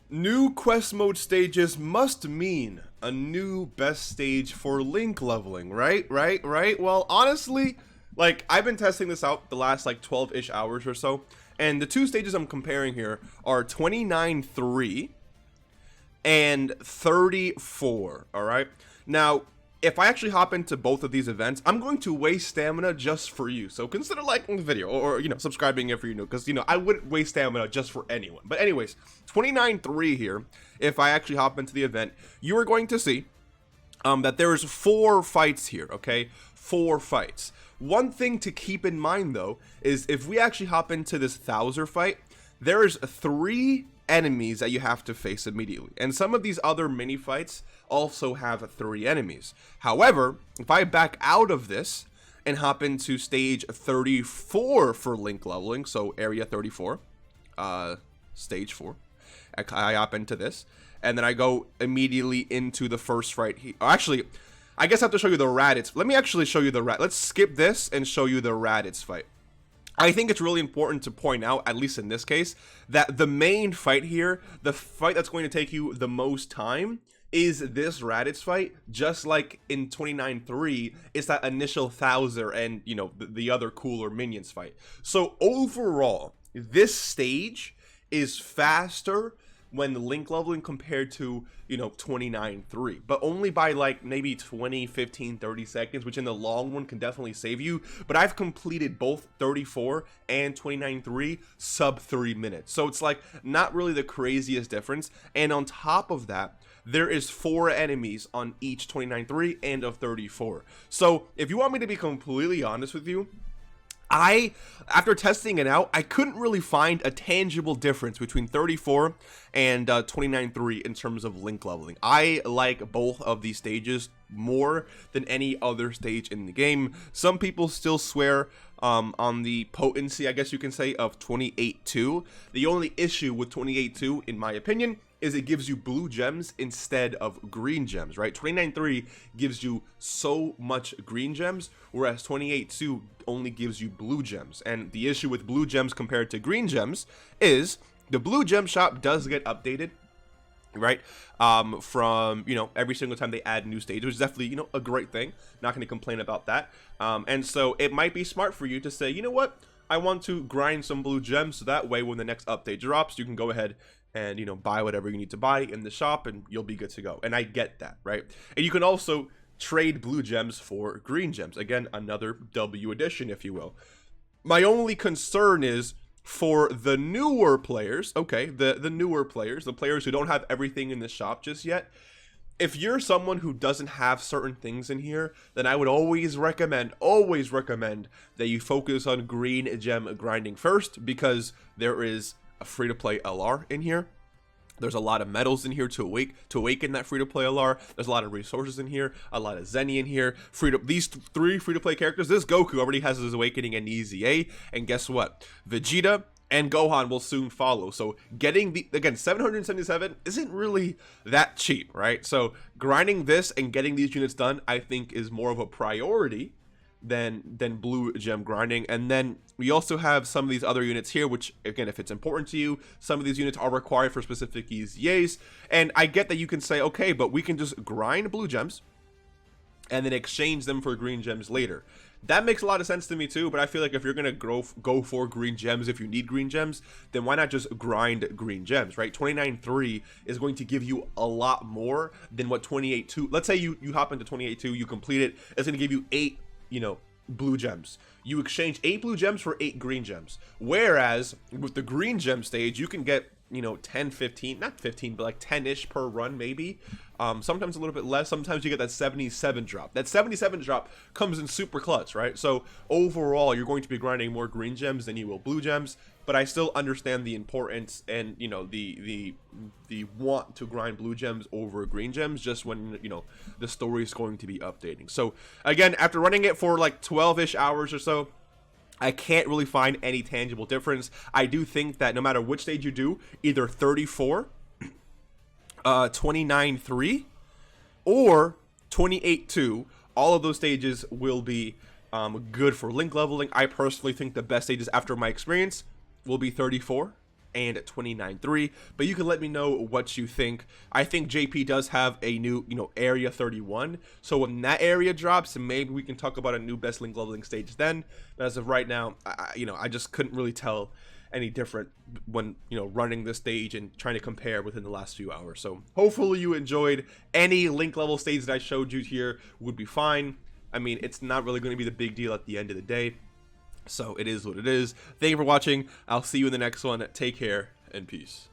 New quest mode stages must mean a new best stage for link leveling, right? Well, honestly, like, I've been testing this out the last, like, 12-ish hours or so, and the two stages I'm comparing here are 29-3 and 34, alright? Now, if I actually hop into both of these events, I'm going to waste stamina just for you. So consider liking the video or you know, subscribing if you're new, because, you know, I wouldn't waste stamina just for anyone. But anyways, 29-3 here, if I actually hop into the event, you are going to see that there is 4 fights here, okay? 4 fights. One thing to keep in mind, though, is if we actually hop into this Thouser fight, there is 3 enemies that you have to face immediately, and some of these other mini fights also have 3 enemies. However, if I back out of this and hop into stage 34 for link leveling, so area 34, stage 4, I hop into this, and then I go immediately into the first fight here. Actually, I guess I have to show you the Raditz. Let me actually show you the let's skip this and show you the Raditz fight. I think it's really important to point out, at least in this case, that the main fight here, the fight that's going to take you the most time, is this Raditz fight. Just like in 29-3, it's that initial Thouser and, you know, the other cooler minions fight. So overall, this stage is faster when link leveling compared to, you know, 29-3, but only by like maybe 20, 15, 30 seconds, which in the long run can definitely save you. But I've completed both 34 and 29-3 sub 3 minutes, so it's like not really the craziest difference. And on top of that, there is 4 enemies on each 29-3 and of 34. So if you want me to be completely honest with you, after testing it out, I couldn't really find a tangible difference between 34 and 29-3 in terms of link leveling. I like both of these stages more than any other stage in the game. Some people still swear on the potency, I guess you can say, of 28-2. The only issue with 28-2, in my opinion, is it gives you blue gems instead of green gems, right? 29-3 gives you so much green gems, whereas 28-2 only gives you blue gems. And the issue with blue gems compared to green gems is the blue gem shop does get updated, right? From, you know, every single time they add new stages, which is definitely, you know, a great thing. Not going to complain about that. And so it might be smart for you to say, you know what? I want to grind some blue gems, so that way when the next update drops, you can go ahead and, you know, buy whatever you need to buy in the shop and you'll be good to go. And I get that, right? And you can also trade blue gems for green gems. Again, another W addition, if you will. My only concern is for the newer players, okay, the newer players, the players who don't have everything in the shop just yet. If you're someone who doesn't have certain things in here, then I would always recommend that you focus on green gem grinding first, because there is a free-to-play LR in here. There's a lot of medals in here to awaken that free-to-play LR. There's a lot of resources in here, a lot of Zenny in here. These 3 free-to-play characters. This Goku already has his awakening and EZA, and guess what? Vegeta and Gohan will soon follow. So getting again, 777 isn't really that cheap, right? So grinding this and getting these units done, I think, is more of a priority than blue gem grinding. And then we also have some of these other units here, which, again, if it's important to you, some of these units are required for specific EZAs. And I get that you can say, okay, but we can just grind blue gems and then exchange them for green gems later. That makes a lot of sense to me too, but I feel like if you're gonna go for green gems, if you need green gems, then why not just grind green gems, right? 29-3 is going to give you a lot more than what 28-2. Let's say you hop into 28-2, you complete it, it's gonna give you 8, you know, blue gems. You exchange 8 blue gems for 8 green gems. Whereas with the green gem stage, you can get, you know, 10, 15, not 15, but like 10-ish per run, maybe. Sometimes a little bit less. Sometimes you get that 77 drop. That 77 drop comes in super clutch, right? So overall, you're going to be grinding more green gems than you will blue gems. But I still understand the importance and, you know, the want to grind blue gems over green gems just when, you know, the story is going to be updating. So again, after running it for like 12-ish hours or so, I can't really find any tangible difference. I do think that no matter which stage you do, either 34, 29-3, or 28-2, all of those stages will be good for link leveling. I personally think the best stages, after my experience, will be 34 and 29.3, but you can let me know what you think. I think JP does have a new, area 31, so when that area drops, maybe we can talk about a new best link leveling stage then. But as of right now, I just couldn't really tell any different when running this stage and trying to compare within the last few hours. So hopefully you enjoyed. Any link level stage that I showed you here would be fine. I mean, it's not really going to be the big deal at the end of the day. So it is what it is. Thank you for watching. I'll see you in the next one. Take care and peace.